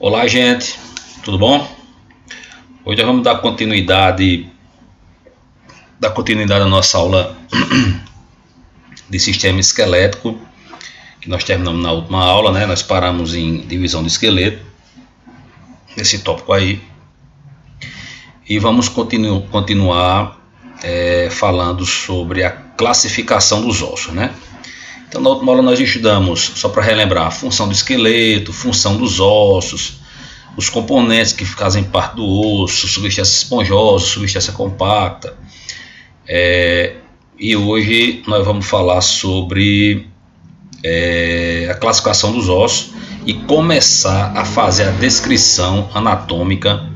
Olá, gente, tudo bom? Hoje nós vamos dar continuidade à nossa aula de sistema esquelético, que nós terminamos na última aula, né? Nós paramos em divisão do esqueleto, nesse tópico aí, e vamos continuar falando sobre a classificação dos ossos, né? Então, na última aula nós estudamos, só para relembrar, a função do esqueleto, função dos ossos, os componentes que fazem parte do osso, substância esponjosa, substância compacta. E hoje nós vamos falar sobre a classificação dos ossos e começar a fazer a descrição anatômica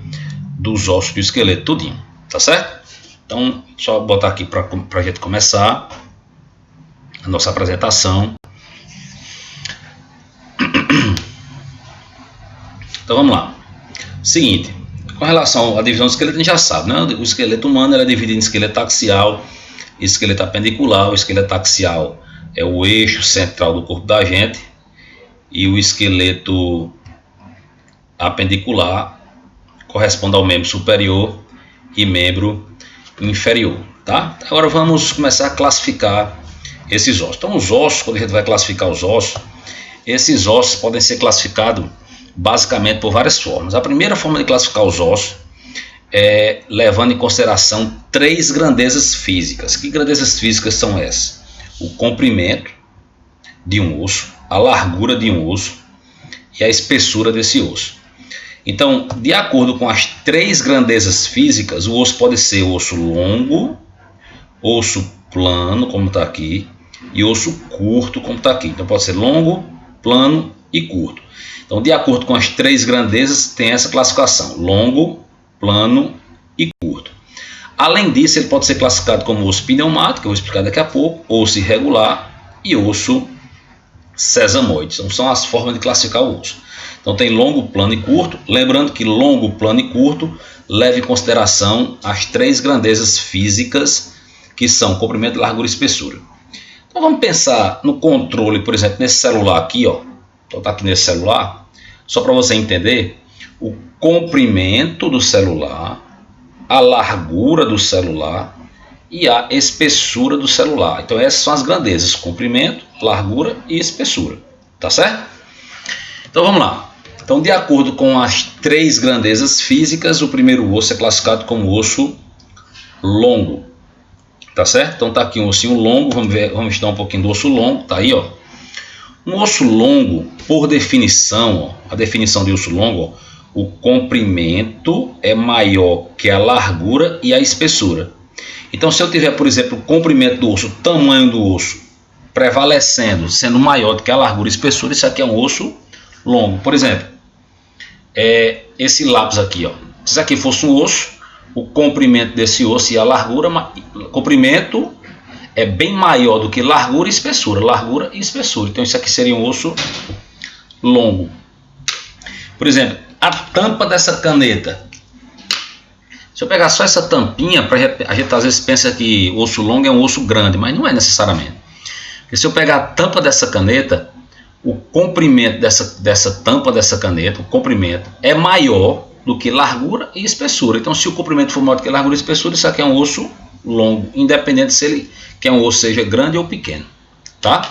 dos ossos do esqueleto, tudinho, tá certo? Então, só botar aqui para a gente começar a nossa apresentação. Então vamos lá. Seguinte, com relação à divisão do esqueleto, a gente já sabe, né? O esqueleto humano é dividido em esqueleto axial e esqueleto apendicular. O esqueleto axial é o eixo central do corpo da gente, e o esqueleto apendicular corresponde ao membro superior e membro inferior, tá? Agora vamos começar a classificar esses ossos. Então, os ossos, quando a gente vai classificar os ossos, esses ossos podem ser classificados basicamente por várias formas. A primeira forma de classificar os ossos é levando em consideração três grandezas físicas. Que grandezas físicas são essas? O comprimento de um osso, a largura de um osso e a espessura desse osso. Então, de acordo com as três grandezas físicas, o osso pode ser osso longo, osso plano, como está aqui, e osso curto, como está aqui. Então, pode ser longo, plano e curto. Então, de acordo com as três grandezas, tem essa classificação: longo, plano e curto. Além disso, ele pode ser classificado como osso pneumático, que eu vou explicar daqui a pouco, osso irregular e osso sesamoide. Então, são as formas de classificar o osso. Então, tem longo, plano e curto. Lembrando que longo, plano e curto leva em consideração as três grandezas físicas, que são comprimento, largura e espessura. Então, vamos pensar no controle, por exemplo, nesse celular aqui, ó. Então, tá aqui nesse celular, só para você entender, o comprimento do celular, a largura do celular e a espessura do celular. Então, essas são as grandezas: comprimento, largura e espessura. Tá certo? Então, vamos lá. Então, de acordo com as três grandezas físicas, o primeiro osso é classificado como osso longo. Tá certo? Então, tá aqui um ossinho longo. Vamos estudar um pouquinho do osso longo. Tá aí, ó. Um osso longo, por definição, ó, a definição de osso longo, ó, o comprimento é maior que a largura e a espessura. Então, se eu tiver, por exemplo, o comprimento do osso, o tamanho do osso prevalecendo, sendo maior do que a largura e a espessura, isso aqui é um osso longo. Por exemplo, esse lápis aqui, ó. Se isso aqui fosse um osso, o comprimento desse osso e a largura, comprimento é bem maior do que largura e espessura. Largura e espessura. Então, isso aqui seria um osso longo. Por exemplo, a tampa dessa caneta. Se eu pegar só essa tampinha, a gente às vezes pensa que o osso longo é um osso grande, mas não é necessariamente. Porque se eu pegar a tampa dessa caneta, o comprimento dessa tampa dessa caneta, o comprimento é maior do que largura e espessura. Então, se o comprimento for maior do que largura e espessura, isso aqui é um osso longo, independente se ele quer um osso seja grande ou pequeno, tá?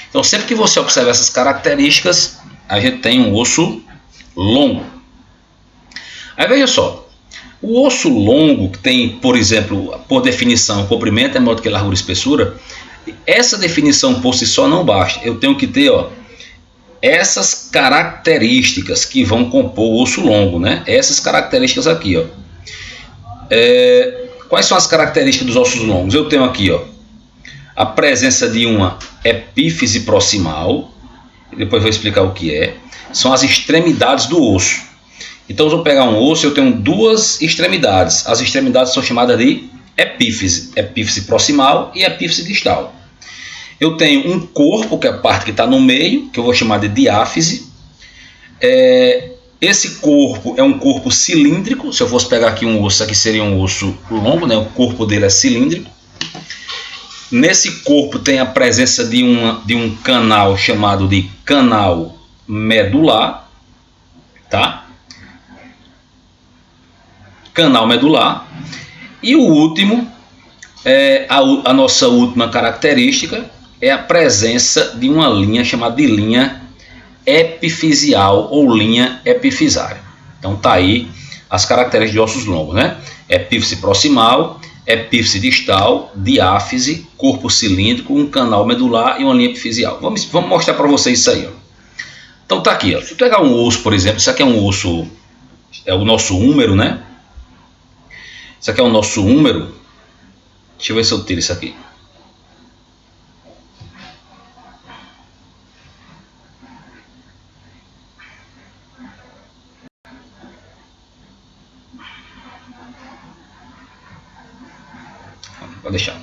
Então, sempre que você observa essas características, a gente tem um osso longo. Aí veja só, o osso longo, que tem, por exemplo, por definição, o comprimento é maior do que largura e espessura, essa definição por si só não basta. Eu tenho que ter, ó, essas características que vão compor o osso longo, né? Essas características aqui, ó. Quais são as características dos ossos longos? Eu tenho aqui, ó, a presença de uma epífise proximal. Depois vou explicar o que é. São as extremidades do osso. Então, se eu pegar um osso, eu tenho duas extremidades. As extremidades são chamadas de epífise. Epífise proximal e epífise distal. Eu tenho um corpo, que é a parte que está no meio, que eu vou chamar de diáfise. Esse corpo é um corpo cilíndrico. Se eu fosse pegar aqui um osso, aqui seria um osso longo, né? O corpo dele é cilíndrico. Nesse corpo tem a presença de um canal chamado de canal medular. tá? Canal medular. E o último, a nossa última característica, é a presença de uma linha chamada de linha epifisial ou linha epifisária. Então tá aí as características de ossos longos, né? Epífise proximal, epífise distal, diáfise, corpo cilíndrico, um canal medular e uma linha epifisial. Vamos mostrar para vocês isso aí, ó. Então tá aqui, ó. Se eu pegar um osso, por exemplo, isso aqui é um osso, é o nosso húmero, né? Isso aqui é o nosso húmero. Deixa eu ver se eu tiro isso aqui. Pode deixar.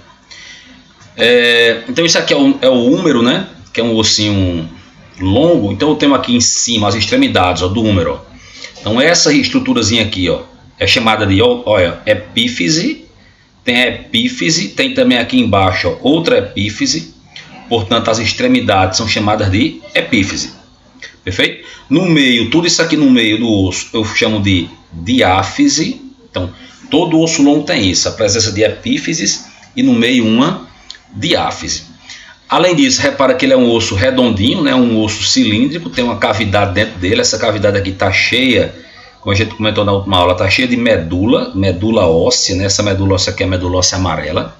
Então isso aqui é o húmero, né? Que é um ossinho longo. Então eu tenho aqui em cima as extremidades, ó, do húmero. Ó. Então essa estruturazinha aqui, ó, é chamada de, olha, epífise. Tem a epífise, tem também aqui embaixo, ó, outra epífise. Portanto, as extremidades são chamadas de epífise. Perfeito? No meio, tudo isso aqui no meio do osso eu chamo de diáfise. Então, todo osso longo tem isso, a presença de epífises e no meio uma diáfise. Além disso, repara que ele é um osso redondinho, né? Um osso cilíndrico, tem uma cavidade dentro dele. Essa cavidade aqui está cheia, como a gente comentou na última aula, está cheia de medula óssea, né? Essa medula óssea aqui é a medula óssea amarela.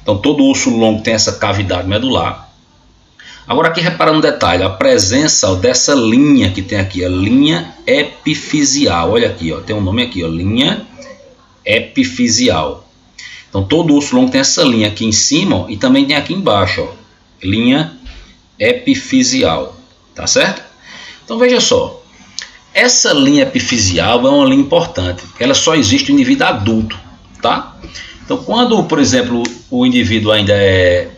Então todo osso longo tem essa cavidade medular. Agora aqui repara um detalhe, a presença dessa linha que tem aqui, a linha epifisial. Olha aqui, ó, tem um nome aqui, ó, linha epifisial. Então todo osso longo tem essa linha aqui em cima, ó, e também tem aqui embaixo, ó, linha epifisial, tá certo? Então veja só, essa linha epifisial é uma linha importante, ela só existe no indivíduo adulto, tá? Então quando, por exemplo, o indivíduo ainda é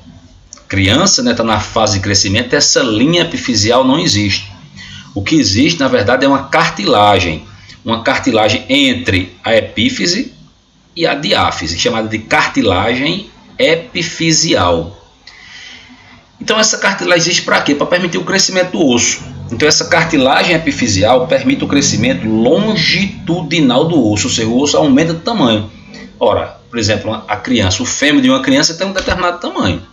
criança, né, está na fase de crescimento, essa linha epifisial não existe. O que existe, na verdade, é uma cartilagem entre a epífise e a diáfise, chamada de cartilagem epifisial. Então essa cartilagem existe para quê? Para permitir o crescimento do osso. Então essa cartilagem epifisial permite o crescimento longitudinal do osso, ou seja, o osso aumenta de tamanho. Ora, por exemplo, a criança, o fêmur de uma criança tem um determinado tamanho.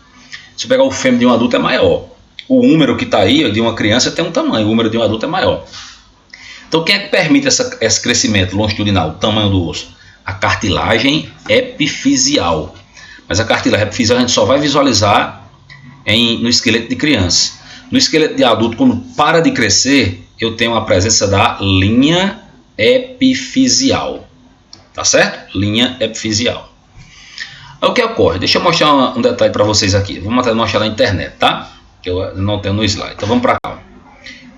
Se pegar o fêmur de um adulto é maior. O húmero que está aí de uma criança tem um tamanho, o húmero de um adulto é maior. Então quem é que permite esse crescimento longitudinal, o tamanho do osso? A cartilagem epifisial. Mas a cartilagem epifisial a gente só vai visualizar no esqueleto de criança. No esqueleto de adulto, quando para de crescer, eu tenho a presença da linha epifisial. Tá certo? Linha epifisial. O que ocorre? Deixa eu mostrar um detalhe para vocês aqui. Vou mostrar na internet, tá? Que eu não tenho no slide. Então vamos para cá.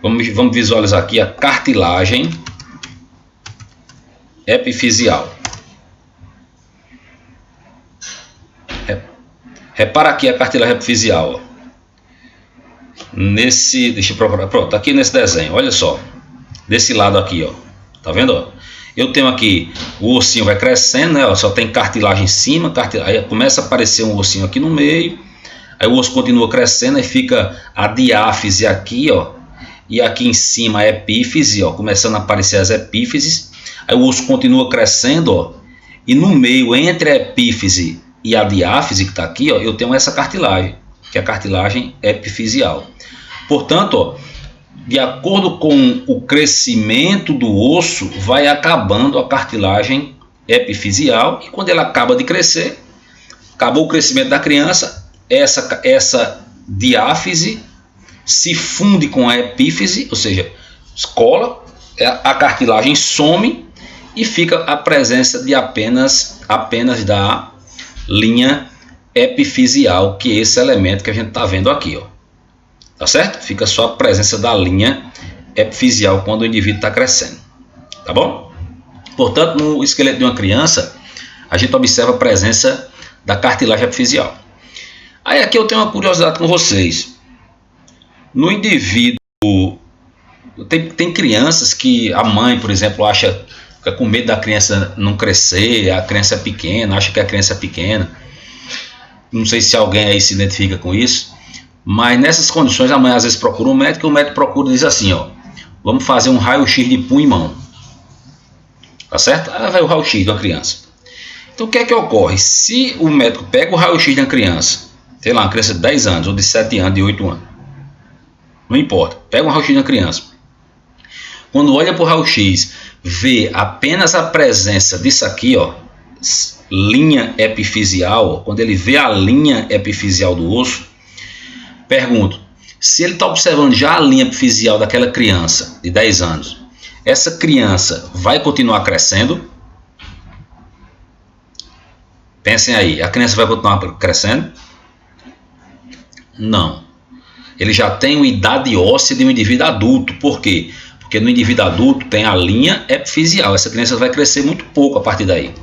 Vamos visualizar aqui a cartilagem epifisial. Repara aqui a cartilagem epifisial. Deixa eu procurar. Pronto, aqui nesse desenho. Olha só. Desse lado aqui, ó. Tá vendo? Ó? Eu tenho aqui, o ossinho vai crescendo, né? Ó, só tem cartilagem em cima, aí começa a aparecer um ossinho aqui no meio, aí o osso continua crescendo e fica a diáfise aqui, ó, e aqui em cima a epífise, ó, começando a aparecer as epífises, aí o osso continua crescendo, ó, e no meio, entre a epífise e a diáfise que está aqui, ó, eu tenho essa cartilagem, que é a cartilagem epifisial. Portanto, ó, de acordo com o crescimento do osso, vai acabando a cartilagem epifisial, e quando ela acaba de crescer, acabou o crescimento da criança, essa diáfise se funde com a epífise, ou seja, cola, a cartilagem some e fica a presença de apenas da linha epifisial, que é esse elemento que a gente está vendo aqui, ó. Tá certo? Fica só a presença da linha epifisial quando o indivíduo está crescendo. Tá bom? Portanto, no esqueleto de uma criança, a gente observa a presença da cartilagem epifisial. Aí aqui eu tenho uma curiosidade com vocês. No indivíduo, tem crianças que a mãe, por exemplo, fica com medo da criança não crescer, a criança é pequena, acha que a criança é pequena. Não sei se alguém aí se identifica com isso. Mas nessas condições a mãe às vezes procura um médico, e o médico procura e diz assim, ó, vamos fazer um raio-x de punho e mão. Tá certo? Aí vai o raio-x de uma criança. Então o que é que ocorre? Se o médico pega o raio-x de uma criança, sei lá, uma criança de 10 anos, ou de 7 anos, de 8 anos, não importa, pega um raio-x de uma criança. Quando olha para o raio-x, vê apenas a presença disso aqui, ó, linha epifisial, ó, quando ele vê a linha epifisial do osso, pergunto, se ele está observando já a linha epifisial daquela criança de 10 anos, essa criança vai continuar crescendo? Pensem aí, a criança vai continuar crescendo? Não. Ele já tem uma idade óssea de um indivíduo adulto. Por quê? Porque no indivíduo adulto tem a linha epifisial. Essa criança vai crescer muito pouco a partir daí.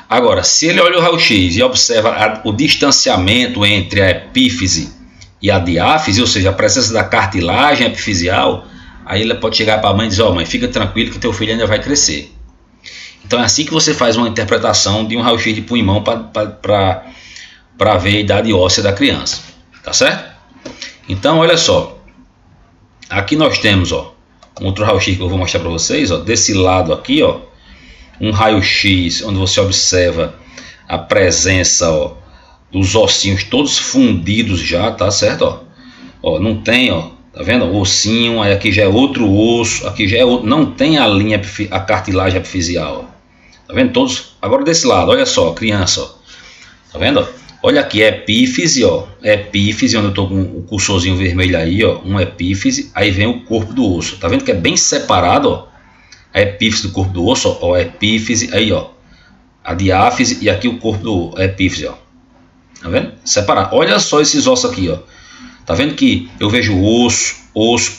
Agora, se ele olha o raio-x e observa o distanciamento entre a epífise e a diáfise, ou seja, a presença da cartilagem epifisial, aí ele pode chegar para a mãe e dizer, ó, mãe, fica tranquilo que teu filho ainda vai crescer. Então é assim que você faz uma interpretação de um raio-x de punho e mão para ver a idade óssea da criança. Tá certo? Então, olha só. Aqui nós temos, ó, um outro raio-x que eu vou mostrar para vocês. Ó, desse lado aqui, ó, um raio-x onde você observa a presença, ó, dos ossinhos todos fundidos já, tá certo? Ó, não tem, ó, tá vendo? O ossinho, aí aqui já é outro osso, aqui já é outro, não tem a linha, a cartilagem epifisial, ó. Tá vendo todos? Agora desse lado, olha só, criança, ó. Tá vendo? Olha aqui, epífise, ó, epífise, onde eu tô com o cursorzinho vermelho aí, ó, uma epífise, aí vem o corpo do osso. Tá vendo que é bem separado, ó? A epífise do corpo do osso, ó, a epífise, aí, ó, a diáfise e aqui o corpo do epífise, ó. Tá vendo? Separado. Olha só esses ossos aqui, ó. Tá vendo que eu vejo osso.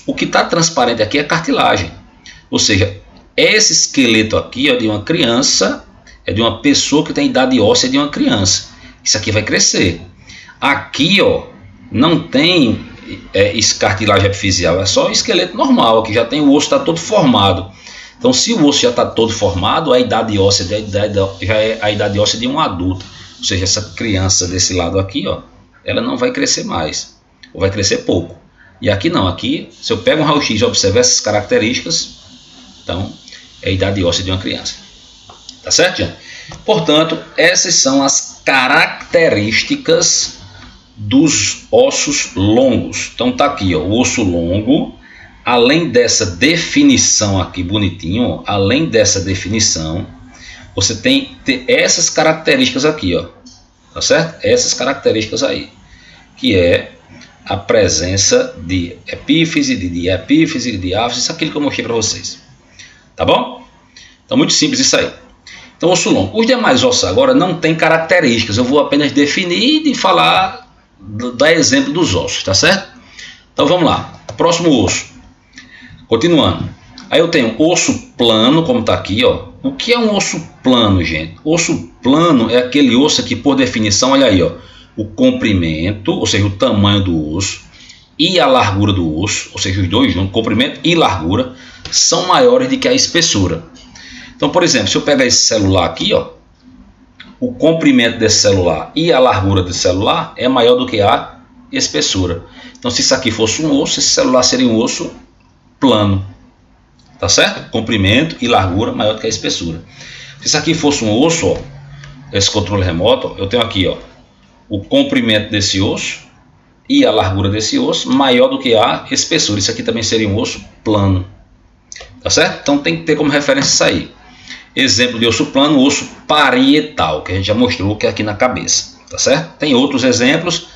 O que está transparente aqui é cartilagem. Ou seja, esse esqueleto aqui é de uma criança, é de uma pessoa que tem idade óssea de uma criança. Isso aqui vai crescer. Aqui, ó, não tem cartilagem epifisial, é só esqueleto normal, que já tem o osso, está todo formado. Então, se o osso já está todo formado, a idade óssea já é a idade óssea de um adulto. Ou seja, essa criança desse lado aqui, ó, ela não vai crescer mais, ou vai crescer pouco. E aqui não, aqui, se eu pego um raio-x e observar essas características, então é a idade óssea de uma criança. Tá certo, gente? Portanto, essas são as características dos ossos longos. Então tá aqui, ó, o osso longo. Além dessa definição aqui bonitinho, ó, além dessa definição, você tem essas características aqui, ó, tá certo? Essas características aí, que é a presença de epífise, de diepífise, de diáfise, isso é aquilo que eu mostrei para vocês. Tá bom? Então, muito simples isso aí. Então, osso longo. Os demais ossos agora não têm características. Eu vou apenas definir e falar, dar exemplo dos ossos, tá certo? Então, vamos lá. Próximo osso. Continuando. Aí eu tenho osso plano, como está aqui, ó. O que é um osso plano, gente? Osso plano é aquele osso que, por definição, olha aí, ó, o comprimento, ou seja, o tamanho do osso, e a largura do osso, ou seja, os dois juntos, comprimento e largura, são maiores do que a espessura. Então, por exemplo, se eu pegar esse celular aqui, ó, o comprimento desse celular e a largura desse celular é maior do que a espessura. Então, se isso aqui fosse um osso, esse celular seria um osso plano. Tá certo? Comprimento e largura maior do que a espessura. Se isso aqui fosse um osso, ó, esse controle remoto, ó, eu tenho aqui, ó, o comprimento desse osso e a largura desse osso maior do que a espessura. Isso aqui também seria um osso plano. Tá certo? Então tem que ter como referência isso aí. Exemplo de osso plano, osso parietal, que a gente já mostrou que é aqui na cabeça. Tá certo? Tem outros exemplos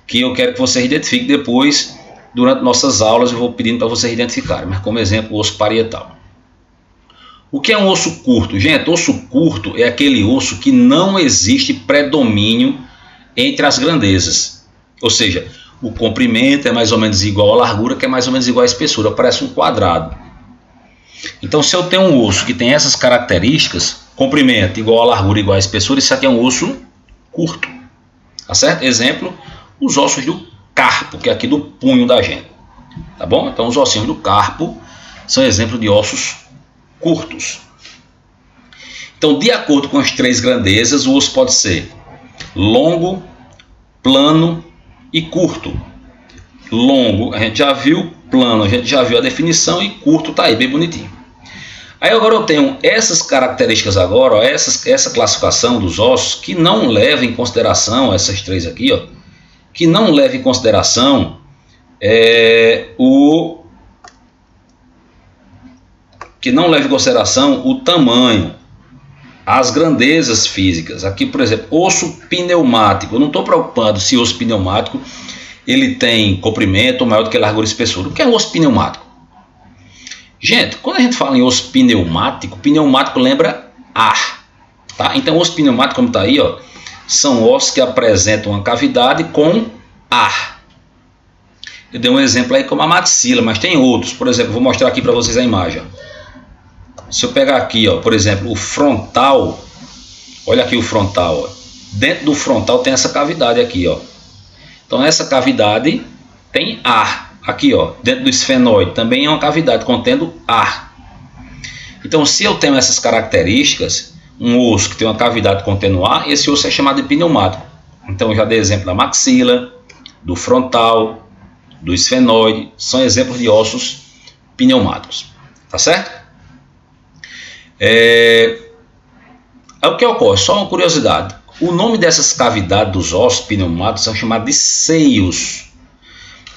que eu quero que vocês identifiquem depois. Durante nossas aulas eu vou pedindo para vocês identificarem, mas como exemplo, o osso parietal. O que é um osso curto? Gente, osso curto é aquele osso que não existe predomínio entre as grandezas. Ou seja, o comprimento é mais ou menos igual à largura, que é mais ou menos igual à espessura, parece um quadrado. Então, se eu tenho um osso que tem essas características, comprimento igual à largura igual à espessura, isso aqui é um osso curto. Tá certo? Exemplo, os ossos do carpo, que é aqui do punho da gente. Tá bom? Então, os ossinhos do carpo são exemplo de ossos curtos. Então, de acordo com as três grandezas, o osso pode ser longo, plano e curto. longo a gente já viu, plano a gente já viu a definição e curto tá aí bem bonitinho. Aí agora eu tenho essas características agora, ó, essa classificação dos ossos que não leva em consideração essas três aqui, ó, que não leva em consideração o tamanho, as grandezas físicas. Aqui, por exemplo, osso pneumático. Eu não estou preocupado se o osso pneumático ele tem comprimento maior do que largura e espessura. O que é um osso pneumático? Gente, quando a gente fala em osso pneumático, pneumático lembra ar, tá? Então, osso pneumático, como está aí, ó, são ossos que apresentam uma cavidade com ar. Eu dei um exemplo aí como a maxila, mas tem outros. Por exemplo, vou mostrar aqui para vocês a imagem. Se eu pegar aqui, ó, por exemplo, o frontal, olha aqui o frontal, ó. Dentro do frontal tem essa cavidade aqui, ó. Então, essa cavidade tem ar. Aqui, ó, dentro do esfenoide também é uma cavidade contendo ar. Então, se eu tenho essas características, um osso que tem uma cavidade contendo ar, esse osso é chamado de pneumático. Então, eu já dei exemplo da maxila, do frontal, do esfenoide, são exemplos de ossos pneumáticos. Tá certo? O que ocorre? Só uma curiosidade. O nome dessas cavidades dos ossos pneumáticos são chamados de seios.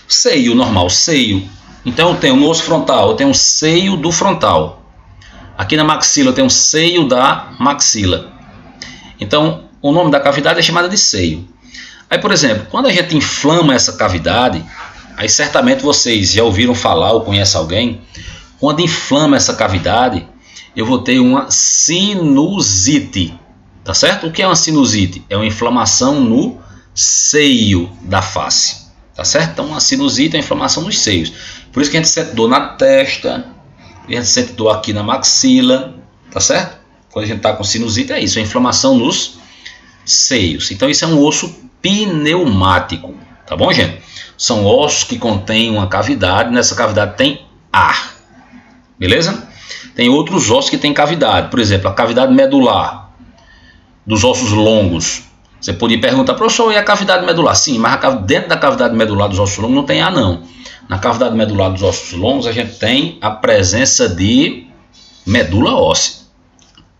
Seio normal, seio. Então eu tenho no osso frontal, eu tenho um seio do frontal. Aqui na maxila eu tenho um seio da maxila. Então o nome da cavidade é chamada de seio. Aí, por exemplo, quando a gente inflama essa cavidade, aí certamente vocês já ouviram falar ou conhecem alguém, quando inflama essa cavidade, eu vou ter uma sinusite. Tá certo? O que é uma sinusite? É uma inflamação no seio da face. Tá certo? Então, uma sinusite é uma inflamação nos seios. Por isso que a gente sente dor na testa, a gente sente dor aqui na maxila, tá certo? Quando a gente está com sinusite é isso, é inflamação nos seios. Então, isso é um osso pneumático, tá bom, gente? São ossos que contêm uma cavidade, nessa cavidade tem ar, beleza? Tem outros ossos que têm cavidade, por exemplo, a cavidade medular dos ossos longos. Você podia perguntar, professor, e a cavidade medular? Sim, mas dentro da cavidade medular dos ossos longos não tem ar, não. Na cavidade medular dos ossos longos, a gente tem a presença de medula óssea.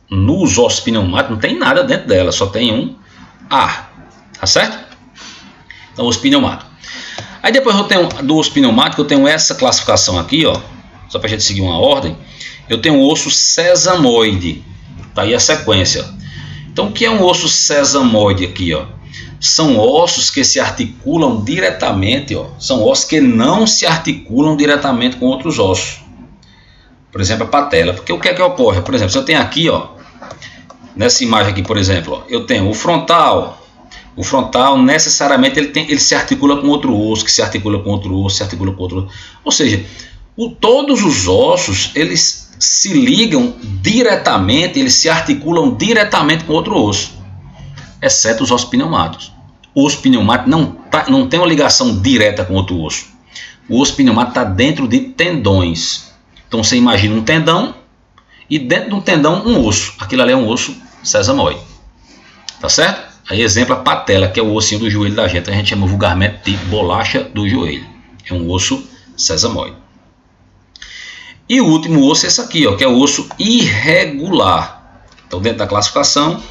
Nos ossos pneumáticos não tem nada dentro dela, só tem um ar. Tá certo? Então, osso pneumático. Aí depois eu tenho, do osso pneumático, eu tenho essa classificação aqui, ó, só para a gente seguir uma ordem. Eu tenho o osso sesamoide. Tá aí a sequência. Então, o que é um osso sesamoide aqui, ó? São ossos que se articulam diretamente, ó. São ossos que não se articulam diretamente com outros ossos. Por exemplo, a patela. Porque o que é que ocorre? Por exemplo, se eu tenho aqui, ó, nessa imagem aqui, por exemplo, ó, eu tenho o frontal. O frontal, necessariamente, ele se articula com outro osso, que se articula com outro osso, se articula com outro osso. Ou seja, todos os ossos, eles se ligam diretamente, eles se articulam diretamente com outro osso, exceto os ossos pneumáticos. O osso pneumático não tem uma ligação direta com outro osso. O osso pneumático está dentro de tendões. Então você imagina um tendão e dentro de um tendão um osso. Aquilo ali é um osso sesamoide. Tá certo? Aí exemplo a patela, que é o ossinho do joelho da gente. A gente chama vulgarmente de bolacha do joelho. É um osso sesamoide. E o último osso é esse aqui, ó, que é o osso irregular. Então, dentro da classificação,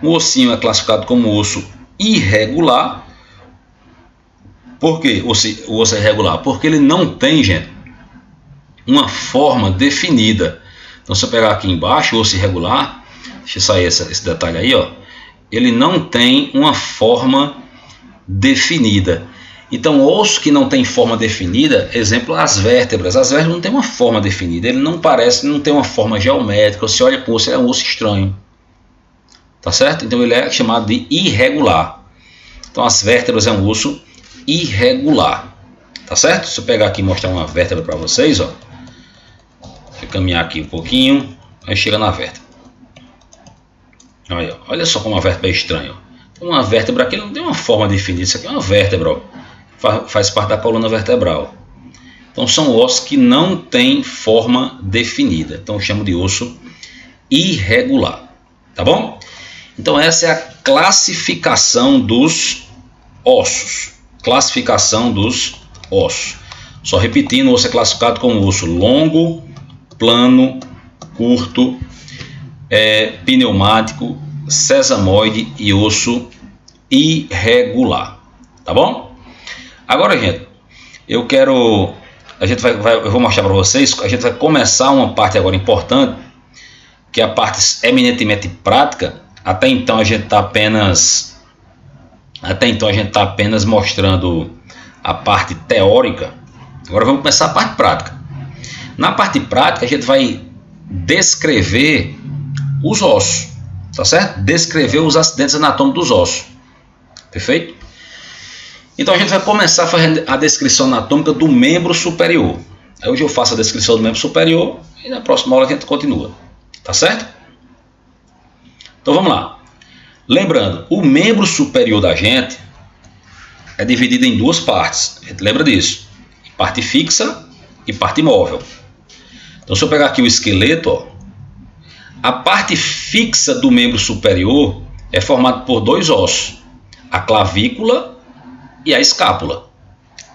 o ossinho é classificado como osso irregular. Por que o osso é irregular? Porque ele não tem, gente, uma forma definida. Então, se eu pegar aqui embaixo, o osso irregular, deixa eu sair esse detalhe aí, ó, ele não tem uma forma definida. Então, osso que não tem forma definida, exemplo, as vértebras. As vértebras não têm uma forma definida. Ele não tem uma forma geométrica. Você olha para o osso, ele é um osso estranho. Tá certo? Então, ele é chamado de irregular. Então, as vértebras é um osso irregular. Tá certo? Se eu pegar aqui e mostrar uma vértebra para vocês, ó. Deixa eu caminhar aqui um pouquinho. Aí chega na vértebra. Olha só como a vértebra é estranha. Uma vértebra aqui não tem uma forma definida. Isso aqui é uma vértebra, ó. Faz parte da coluna vertebral. Então são ossos que não têm forma definida. Então eu chamo de osso irregular. Tá bom? Então essa é a classificação dos ossos. Classificação dos ossos. Só repetindo, o osso é classificado como osso longo, plano, curto, pneumático, sesamoide e osso irregular. Tá bom? Agora, gente, eu vou mostrar para vocês, a gente vai começar uma parte agora importante, que é a parte eminentemente prática. Até então a gente está apenas mostrando a parte teórica. Agora vamos começar a parte prática. Na parte prática a gente vai descrever os ossos, tá certo? Descrever os acidentes anatômicos dos ossos. Perfeito? Então a gente vai começar fazendo a descrição anatômica do membro superior. Aí hoje eu faço a descrição do membro superior e na próxima aula a gente continua. Tá certo? Então vamos lá. Lembrando, o membro superior da gente é dividido em duas partes. A gente lembra disso. Parte fixa e parte móvel. Então se eu pegar aqui o esqueleto, ó, a parte fixa do membro superior é formada por dois ossos. A clavícula e a escápula.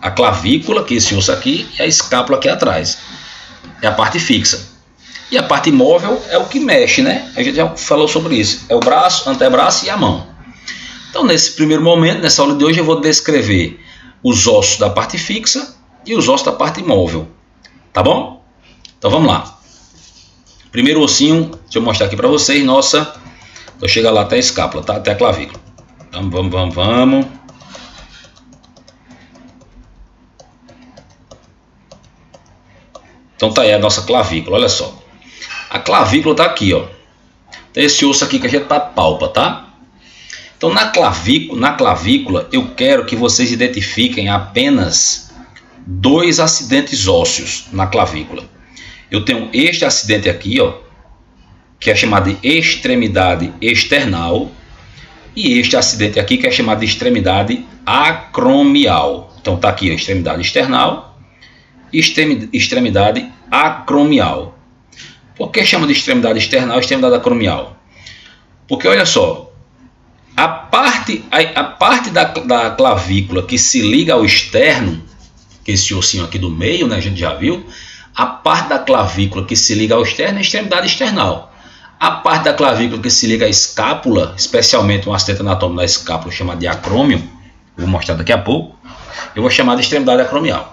A clavícula, que é esse osso aqui, e a escápula aqui atrás. É a parte fixa. E a parte móvel é o que mexe, né? A gente já falou sobre isso. É o braço, antebraço e a mão. Então, nesse primeiro momento, nessa aula de hoje, eu vou descrever os ossos da parte fixa e os ossos da parte móvel. Tá bom? Então, vamos lá. Primeiro ossinho, deixa eu mostrar aqui para vocês. Nossa, vou chegar lá até a escápula, tá? Até a clavícula. Então, vamos. Então tá aí a nossa clavícula, olha só. A clavícula tá aqui, ó. Tem esse osso aqui que a gente palpa, tá? Então na clavícula eu quero que vocês identifiquem apenas dois acidentes ósseos na clavícula. Eu tenho este acidente aqui, ó, que é chamado de extremidade external, e este acidente aqui que é chamado de extremidade acromial. Então tá aqui a extremidade external e extremidade acromial. Por que chama de extremidade external e extremidade acromial? Porque olha só, a parte da clavícula que se liga ao externo, que é esse ossinho aqui do meio, né, a gente já viu, a parte da clavícula que se liga ao externo é a extremidade external. A parte da clavícula que se liga à escápula, especialmente um acidente anatômico da escápula chamado de acrômio, vou mostrar daqui a pouco, eu vou chamar de extremidade acromial.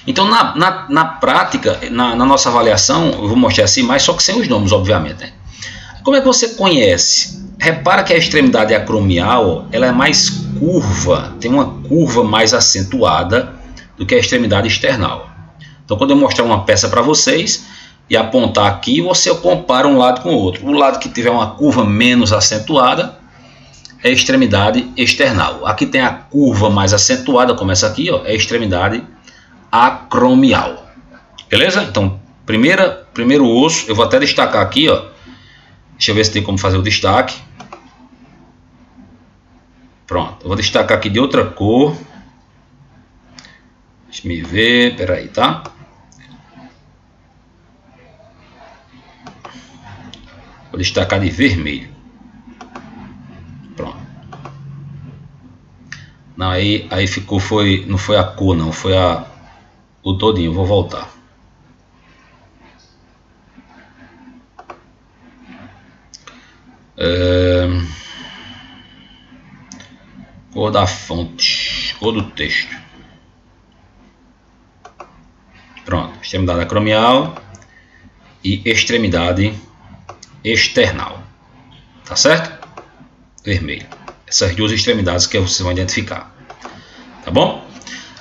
Então, na prática, na nossa avaliação, eu vou mostrar assim, mas só que sem os nomes, obviamente, né? Como é que você conhece? Repara que a extremidade acromial, ela é mais curva, tem uma curva mais acentuada do que a extremidade external. Então, quando eu mostrar uma peça para vocês e apontar aqui, você compara um lado com o outro. O lado que tiver uma curva menos acentuada é a extremidade external. Aqui tem a curva mais acentuada, como essa aqui, ó, é a extremidade acromial. Beleza? Então, primeiro osso, eu vou até destacar aqui, ó. Deixa eu ver se tem como fazer o destaque. Pronto, eu vou destacar aqui de outra cor. Deixa eu me ver, peraí, tá? Vou destacar de vermelho. Pronto. Não, aí ficou, não foi a cor, não, foi o todinho. Vou voltar. Cor da fonte, cor do texto. Pronto, extremidade acromial e extremidade external. Tá certo? Vermelho. Essas duas extremidades que vocês vão identificar. Tá bom?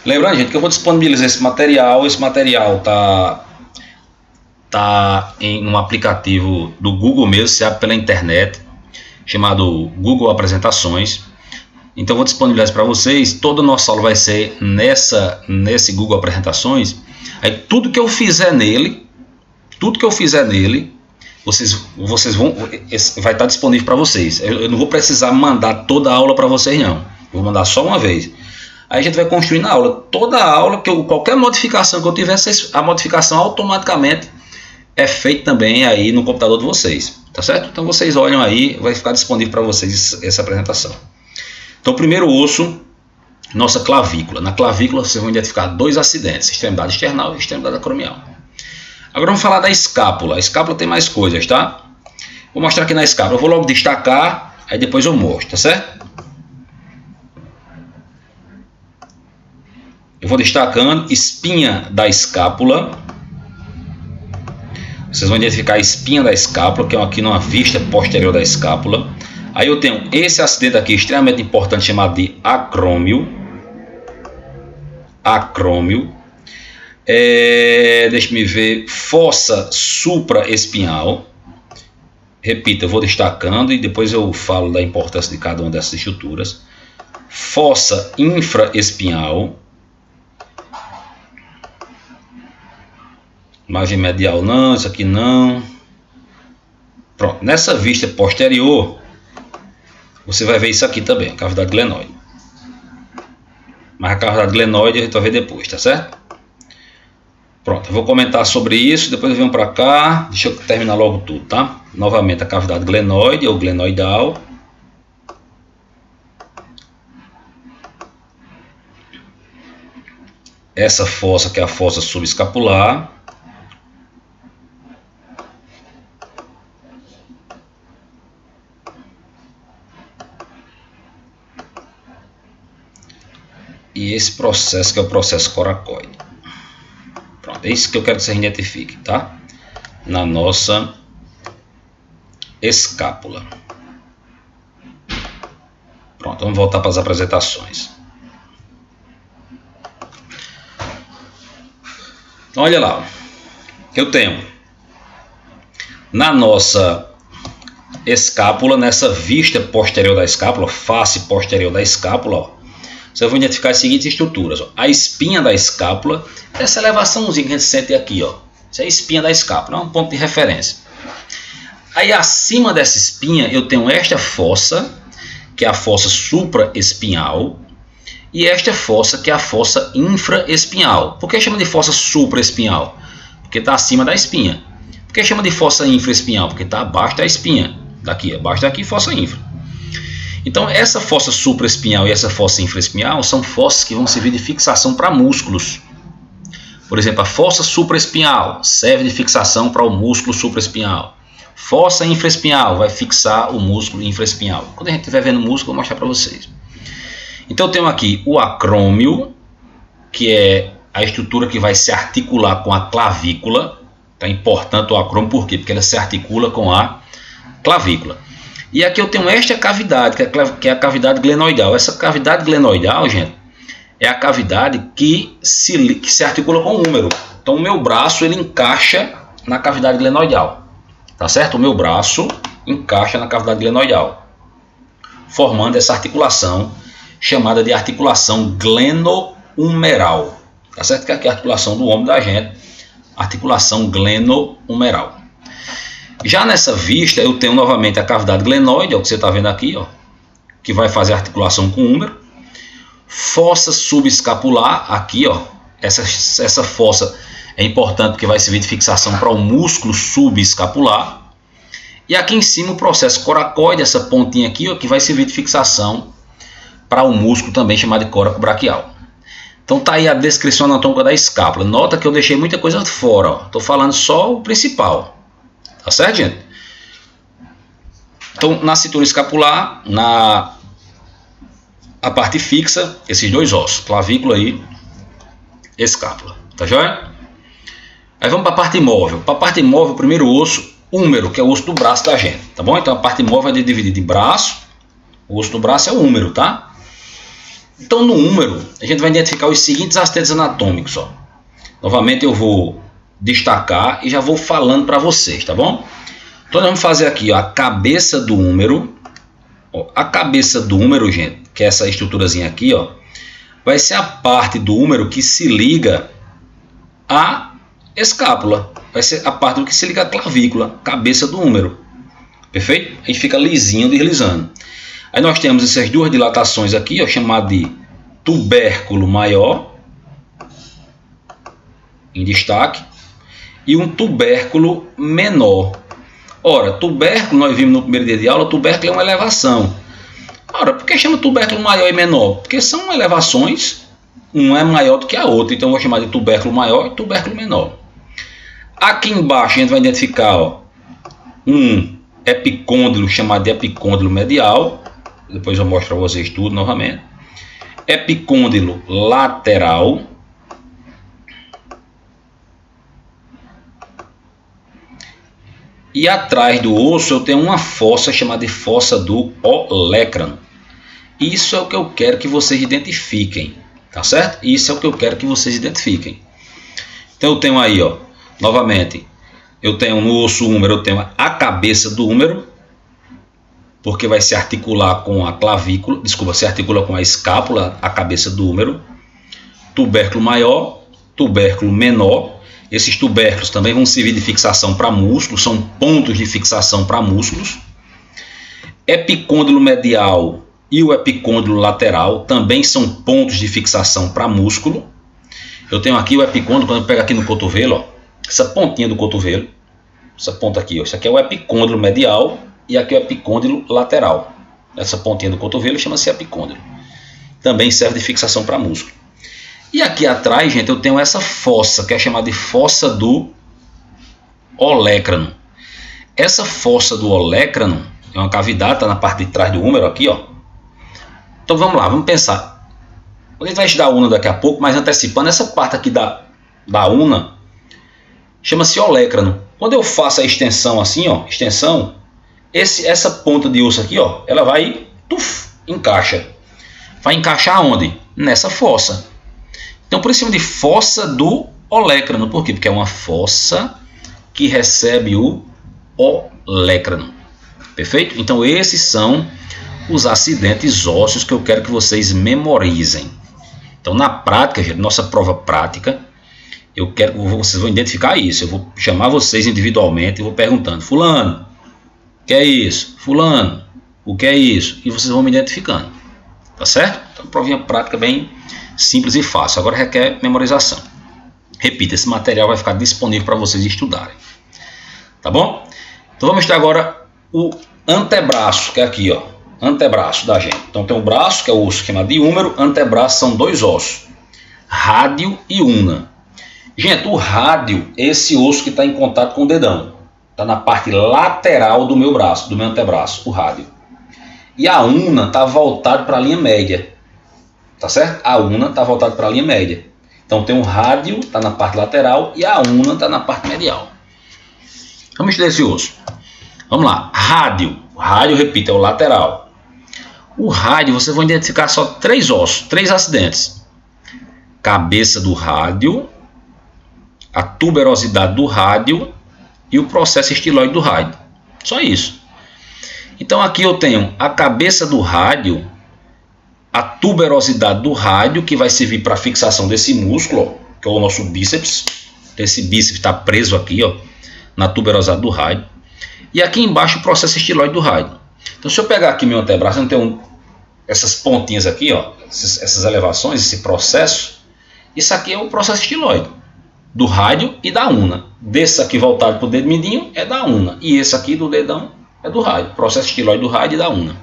Lembrando, gente, que eu vou disponibilizar esse material. Esse material tá em um aplicativo do Google mesmo, se abre pela internet, chamado Google Apresentações. Então eu vou disponibilizar para vocês. Toda a nossa aula vai ser nesse Google Apresentações. Aí tudo que eu fizer nele, vocês vão, vai estar disponível para vocês. Eu não vou precisar mandar toda a aula para vocês, não. Vou mandar só uma vez. Aí a gente vai construir na aula. Toda a aula, qualquer modificação que eu tiver, a modificação automaticamente é feita também aí no computador de vocês. Tá certo? Então vocês olham aí, vai ficar disponível para vocês essa apresentação. Então o primeiro osso nossa clavícula. Na clavícula vocês vão identificar dois acidentes, extremidade external e extremidade acromial. Agora vamos falar da escápula. A escápula tem mais coisas, tá? Vou mostrar aqui na escápula. Eu vou logo destacar, aí depois eu mostro, tá certo? Eu vou destacando espinha da escápula. Vocês vão identificar a espinha da escápula, que é aqui numa vista posterior da escápula. Aí eu tenho esse acidente aqui extremamente importante, chamado de acrômio. Acrômio. Deixa-me ver. Fossa supraespinhal. Repito, eu vou destacando e depois eu falo da importância de cada uma dessas estruturas. Fossa infraespinhal. Margem medial não, isso aqui não. Pronto, nessa vista posterior, você vai ver isso aqui também, cavidade glenoide. Mas a cavidade glenoide a gente vai ver depois, tá certo? Pronto, eu vou comentar sobre isso, depois eu venho para cá. Deixa eu terminar logo tudo, tá? Novamente a cavidade glenoide ou glenoidal. Essa fossa que é a fossa subescapular. E esse processo que é o processo coracoide. Pronto, é isso que eu quero que vocês identifiquem, tá? Na nossa escápula. Pronto, vamos voltar para as apresentações. Então, olha lá. Eu tenho na nossa escápula, nessa vista posterior da escápula, face posterior da escápula, ó, você vai identificar as seguintes estruturas. Ó. A espinha da escápula, essa elevaçãozinha que a gente sente aqui, ó. Isso é a espinha da escápula, é um ponto de referência. Aí acima dessa espinha eu tenho esta fossa, que é a fossa supraespinhal, e esta fossa, que é a fossa infraespinhal. Por que chama de fossa supraespinhal? Porque está acima da espinha. Por que chama de fossa infraespinhal? Porque está abaixo da espinha. Daqui, abaixo daqui, fossa infra. Então, essa fossa supraespinhal e essa fossa infraespinhal são fossas que vão servir de fixação para músculos. Por exemplo, a fossa supraespinhal serve de fixação para o músculo supraespinhal. Fossa infraespinhal vai fixar o músculo infraespinhal. Quando a gente estiver vendo o músculo, eu vou mostrar para vocês. Então, eu tenho aqui o acrômio, que é a estrutura que vai se articular com a clavícula. É importante o acrômio, por quê? Porque ela se articula com a clavícula. E aqui eu tenho esta cavidade, que é a cavidade glenoidal. Essa cavidade glenoidal, gente, é a cavidade que se articula com o húmero. Então o meu braço ele encaixa na cavidade glenoidal. Tá certo? O meu braço encaixa na cavidade glenoidal, formando essa articulação chamada de articulação gleno-humeral. Tá certo? Que é a articulação do ombro da gente, articulação gleno-humeral. Já nessa vista, eu tenho novamente a cavidade glenoide, é o que você está vendo aqui, ó, que vai fazer articulação com o húmero. Fossa subescapular, aqui, ó, essa fossa é importante porque vai servir de fixação para o músculo subescapular. E aqui em cima o processo coracoide, essa pontinha aqui, ó, que vai servir de fixação para o músculo também chamado de coraco braquial. Então tá aí a descrição anatômica da escápula. Nota que eu deixei muita coisa fora, ó. Estou falando só o principal. Tá certo, gente? Então, na cintura escapular, a parte fixa, esses dois ossos, clavícula e escápula. Tá joia? Aí vamos para a parte imóvel. Para a parte imóvel, o primeiro osso, húmero, que é o osso do braço da gente. Tá bom? Então, a parte imóvel é dividida em braço. O osso do braço é o húmero, tá? Então, no húmero, a gente vai identificar os seguintes acidentes anatômicos. Ó. Novamente, eu vou destacar e já vou falando para vocês, tá bom? Então nós vamos fazer aqui, ó, a cabeça do húmero. Ó, a cabeça do húmero, gente, que é essa estruturazinha aqui, ó, vai ser a parte do húmero que se liga à escápula. Vai ser a parte do que se liga à clavícula, cabeça do húmero. Perfeito? A gente fica lisinho, deslizando. Aí nós temos essas duas dilatações aqui, ó, chamado de tubérculo maior, em destaque, e um tubérculo menor. Ora, tubérculo, nós vimos no primeiro dia de aula, tubérculo é uma elevação. Ora, por que chama tubérculo maior e menor? Porque são elevações, uma é maior do que a outra, então eu vou chamar de tubérculo maior e tubérculo menor. Aqui embaixo a gente vai identificar, ó, um epicôndilo chamado de epicôndilo medial, depois eu mostro para vocês tudo novamente. Epicôndilo lateral. E atrás do osso eu tenho uma fossa chamada de fossa do olecrano. Isso é o que eu quero que vocês identifiquem, tá certo? Isso é o que eu quero que vocês identifiquem. Então eu tenho aí, ó, novamente, eu tenho no osso húmero, eu tenho a cabeça do húmero, porque vai se articular com a clavícula, desculpa, se articula com a escápula, a cabeça do húmero. Tubérculo maior, tubérculo menor. Esses tubérculos também vão servir de fixação para músculos, são pontos de fixação para músculos. Epicôndilo medial e o epicôndilo lateral também são pontos de fixação para músculo. Eu tenho aqui o epicôndilo, quando eu pego aqui no cotovelo, ó, essa pontinha do cotovelo, essa ponta aqui, ó, isso aqui é o epicôndilo medial e aqui é o epicôndilo lateral. Essa pontinha do cotovelo chama-se epicôndilo. Também serve de fixação para músculo. E aqui atrás, gente, eu tenho essa fossa, que é chamada de fossa do olecrano. Essa fossa do olecrano é uma cavidade, está na parte de trás do húmero aqui, ó. Então vamos lá, vamos pensar. A gente vai estudar a una daqui a pouco, mas antecipando, essa parte aqui da una chama-se olecrano. Quando eu faço a extensão assim, ó, extensão, essa ponta de osso aqui, ó, ela vai, encaixa. Vai encaixar onde? Nessa fossa. Então, por isso chama de fossa do olecrano. Por quê? Porque é uma fossa que recebe o olecrano. Perfeito? Então, esses são os acidentes ósseos que eu quero que vocês memorizem. Então, na prática, gente, nossa prova prática, eu quero que vocês vão identificar isso. Eu vou chamar vocês individualmente e vou perguntando: fulano, o que é isso? Fulano, o que é isso? E vocês vão me identificando. Tá certo? Então, provinha prática bem simples e fácil. Agora requer memorização. Repita, esse material vai ficar disponível para vocês estudarem. Tá bom? Então vamos estudar agora o antebraço, que é aqui, ó. Antebraço da gente. Então tem o braço, que é o osso chamado de húmero. Antebraço são dois ossos, rádio e una. Gente, o rádio é esse osso que está em contato com o dedão. Está na parte lateral do meu braço, do meu antebraço, o rádio. E a una está voltada para a linha média. Tá certo? A una está voltada para a linha média. Então tem o rádio, está na parte lateral, e a una está na parte medial. Vamos estudar esse osso. Vamos lá. Rádio. O rádio, repito, é o lateral. O rádio, vocês vão identificar só três ossos, três acidentes. Cabeça do rádio, a tuberosidade do rádio e o processo estiloide do rádio. Só isso. Então aqui eu tenho a cabeça do rádio, a tuberosidade do rádio, que vai servir para a fixação desse músculo, ó, que é o nosso bíceps. Esse bíceps está preso aqui, ó, na tuberosidade do rádio. E aqui embaixo o processo estiloide do rádio. Então, se eu pegar aqui meu antebraço, eu tenho essas pontinhas aqui, ó, essas elevações, esse processo. Isso aqui é o processo estiloide do rádio e da una. Desse aqui voltado para o dedo mindinho é da una. E esse aqui do dedão é do rádio. Processo estiloide do rádio e da una.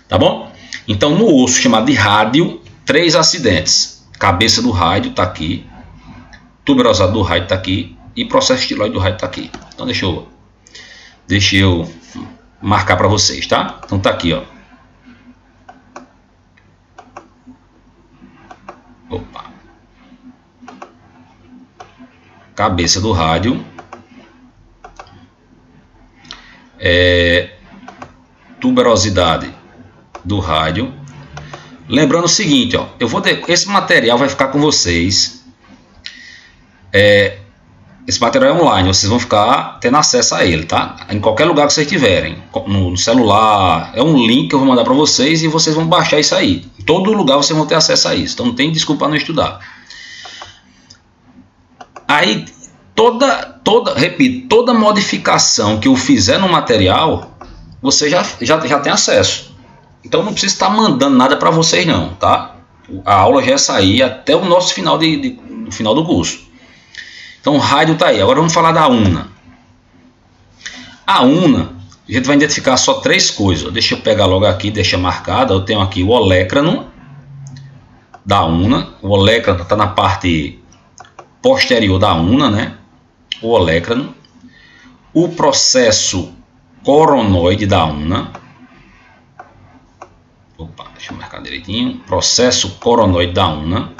Tá bom? Então, no osso chamado de rádio, três acidentes. Cabeça do rádio está aqui. Tuberosidade do rádio está aqui. E processo estiloide do rádio está aqui. Então, deixa eu marcar para vocês, tá? Então, tá aqui, ó. Opa. Cabeça do rádio. Tuberosidade do rádio. Lembrando o seguinte, ó, esse material vai ficar com vocês. Esse material é online, vocês vão ficar tendo acesso a ele, tá? Em qualquer lugar que vocês tiverem, no celular, é um link que eu vou mandar para vocês e vocês vão baixar isso aí. Em todo lugar vocês vão ter acesso a isso, então não tem desculpa não estudar. Aí, repito, toda modificação que eu fizer no material, você já tem acesso. Então não precisa estar mandando nada para vocês não, tá? A aula já vai sair até o nosso final do curso. Então o rádio está aí. Agora vamos falar da una. A una, a gente vai identificar só 3 coisas. Deixa eu pegar logo aqui, deixa marcada. Eu tenho aqui o olecrano da una. O olecrano está na parte posterior da una, né? O olecrano. O processo coronoide da una. Opa, deixa eu marcar direitinho. Processo coronoide da una.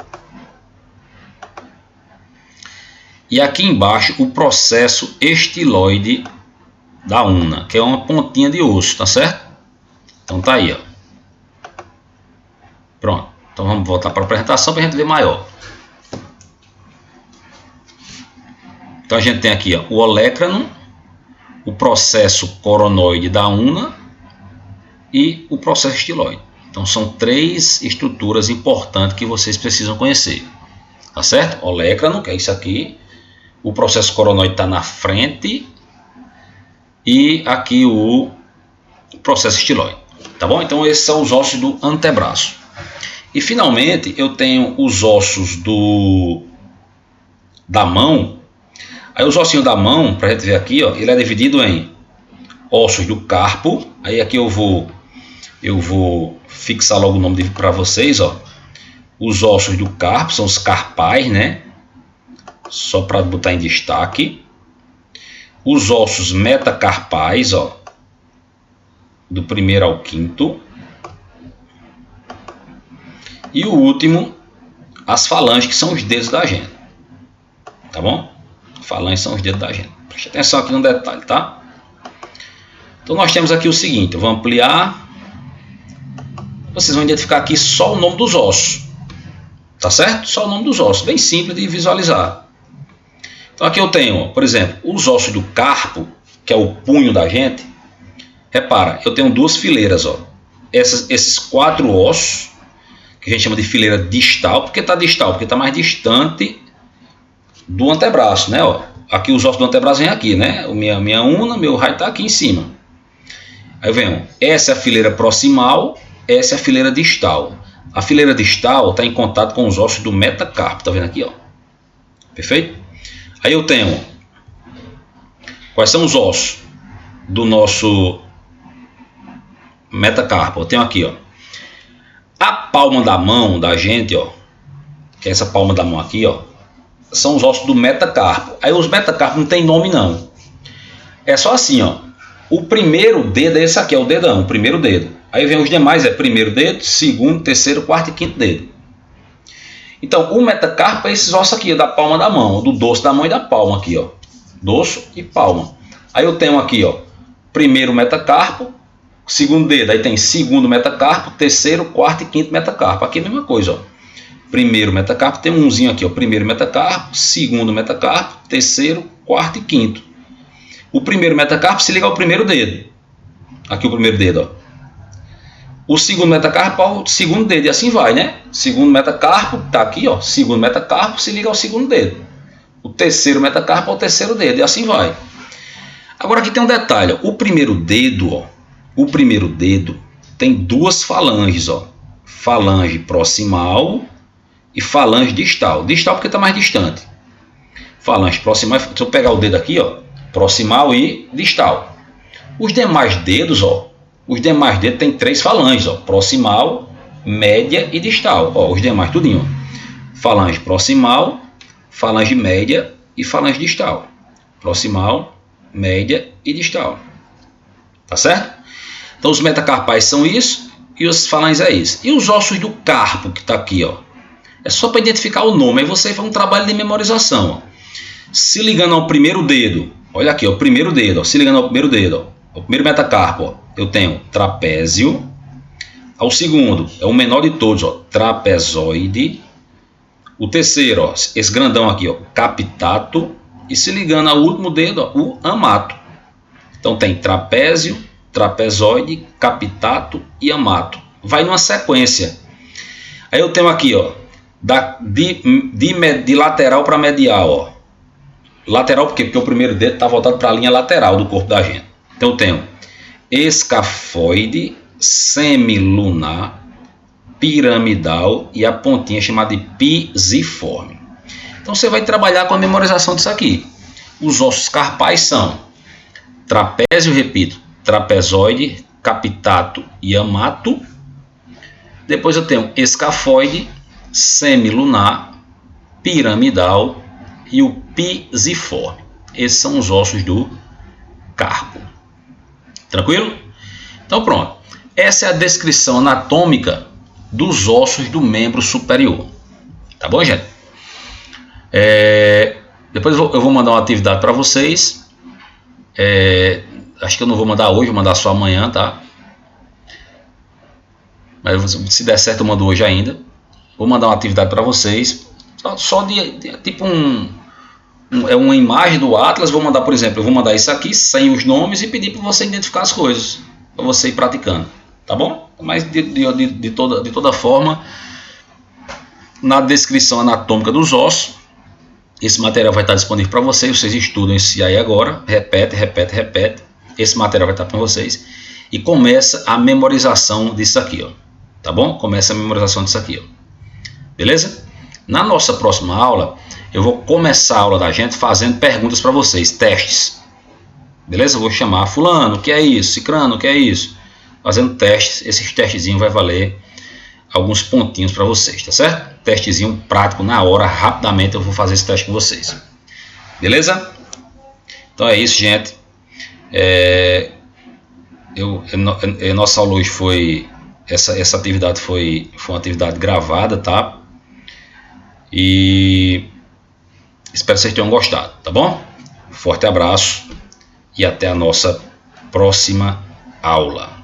E aqui embaixo o processo estiloide da una, que é uma pontinha de osso, tá certo? Então tá aí, ó. Pronto. Então vamos voltar para a apresentação para a gente ver maior. Então a gente tem aqui, ó, o olecrano, o processo coronoide da una e o processo estiloide. Então são 3 estruturas importantes que vocês precisam conhecer. Tá certo? Olecrano, que é isso aqui. O processo coronoide está na frente. E aqui o processo estiloide. Tá bom? Então esses são os ossos do antebraço. E finalmente eu tenho os ossos da mão. Aí os ossinhos da mão, para a gente ver aqui, ó, ele é dividido em ossos do carpo. Aí aqui eu vou fixar logo o nome para vocês, ó. Os ossos do carpo são os carpais, né? Só para botar em destaque. Os ossos metacarpais, ó, do 1º ao 5º. E o último, as falanges, que são os dedos da gente. Tá bom? Falanges são os dedos da gente. Preste atenção aqui no detalhe, tá? Então nós temos aqui o seguinte, eu vou ampliar. Vocês vão identificar aqui só o nome dos ossos. Tá certo? Só o nome dos ossos, bem simples de visualizar. Então aqui eu tenho, por exemplo, os ossos do carpo, que é o punho da gente. Repara, eu tenho 2 fileiras, ó. Esses 4 ossos, que a gente chama de fileira distal. Por que está distal? Porque está mais distante do antebraço, né? Ó. Aqui os ossos do antebraço vêm aqui, né? Minha una, meu raio está aqui em cima. Aí vem, essa é a fileira proximal, essa é a fileira distal. A fileira distal está em contato com os ossos do metacarpo, tá vendo aqui, ó? Perfeito? Aí eu tenho, quais são os ossos do nosso metacarpo? Eu tenho aqui, ó, a palma da mão da gente, ó, que é essa palma da mão aqui, ó, são os ossos do metacarpo. Aí os metacarpos não tem nome não. É só assim, ó. O primeiro dedo é esse aqui, é o dedão, o primeiro dedo. Aí vem os demais, é primeiro dedo, segundo, terceiro, quarto e quinto dedo. Então, o metacarpo é esses ossos aqui, da palma da mão, do dorso da mão e da palma aqui, ó. Dorso e palma. Aí eu tenho aqui, ó, primeiro metacarpo, segundo dedo, aí tem segundo metacarpo, terceiro, quarto e quinto metacarpo. Aqui é a mesma coisa, ó. Primeiro metacarpo, tem umzinho aqui, ó, primeiro metacarpo, segundo metacarpo, terceiro, quarto e quinto. O primeiro metacarpo se liga ao primeiro dedo. Aqui o primeiro dedo, ó. O segundo metacarpo ao segundo dedo, e assim vai, né? Segundo metacarpo, tá aqui, ó. Segundo metacarpo se liga ao segundo dedo. O terceiro metacarpo ao terceiro dedo, e assim vai. Agora aqui tem um detalhe, ó. O primeiro dedo, ó. O primeiro dedo tem 2 falanges, ó. Falange proximal e falange distal. Distal porque está mais distante. Falange proximal, se eu pegar o dedo aqui, ó. Proximal e distal. Os demais dedos, ó. Os demais dedos tem 3 falanges, ó, proximal, média e distal. Ó, os demais tudinho. Falange proximal, falange média e falange distal. Proximal, média e distal. Tá certo? Então os metacarpais são isso e os falanges é isso. E os ossos do carpo que está aqui, ó. É só para identificar o nome. Aí você faz um trabalho de memorização, ó. Se ligando ao primeiro dedo, olha aqui, ó, o primeiro dedo, ó, se ligando ao primeiro dedo, ó, o primeiro metacarpo, ó. Eu tenho trapézio. Ao segundo, é o menor de todos, ó, trapezoide. O terceiro, ó, esse grandão aqui, ó, capitato. E se ligando ao último dedo, ó, o amato. Então tem trapézio, trapezoide, capitato e amato. Vai numa sequência. Aí eu tenho aqui, ó, de lateral para medial, ó. Lateral por quê? Porque o primeiro dedo está voltado para a linha lateral do corpo da gente. Então eu tenho escafoide, semilunar, piramidal e a pontinha chamada de pisiforme. Então você vai trabalhar com a memorização disso aqui. Os ossos carpais são trapézio, repito, trapezoide, capitato e amato. Depois eu tenho escafoide, semilunar, piramidal e o pisiforme. Esses são os ossos do carpo. Tranquilo? Então pronto. Essa é a descrição anatômica dos ossos do membro superior. Tá bom, gente? Depois eu vou mandar uma atividade para vocês. Acho que eu não vou mandar hoje, vou mandar só amanhã, tá? Mas se der certo eu mando hoje ainda. Vou mandar uma atividade para vocês. Só de tipo uma imagem do Atlas. Vou mandar, por exemplo, eu vou mandar isso aqui sem os nomes e pedir para você identificar as coisas. Para você ir praticando. Tá bom? Mas de toda forma, na descrição anatômica dos ossos, esse material vai estar disponível para vocês. Vocês estudam isso aí agora. Repete. Esse material vai estar para vocês. E começa a memorização disso aqui, ó. Tá bom? Começa a memorização disso aqui, ó. Beleza? Na nossa próxima aula, eu vou começar a aula da gente fazendo perguntas para vocês, testes. Beleza? Eu vou chamar fulano, o que é isso? Cicrano, o que é isso? Fazendo testes. Esses testezinhos vai valer alguns pontinhos para vocês, tá certo? Testezinho prático na hora, rapidamente eu vou fazer esse teste com vocês. Beleza? Então é isso, gente. Nossa aula hoje foi... Essa atividade foi uma atividade gravada, tá? E espero que vocês tenham gostado, tá bom? Forte abraço e até a nossa próxima aula.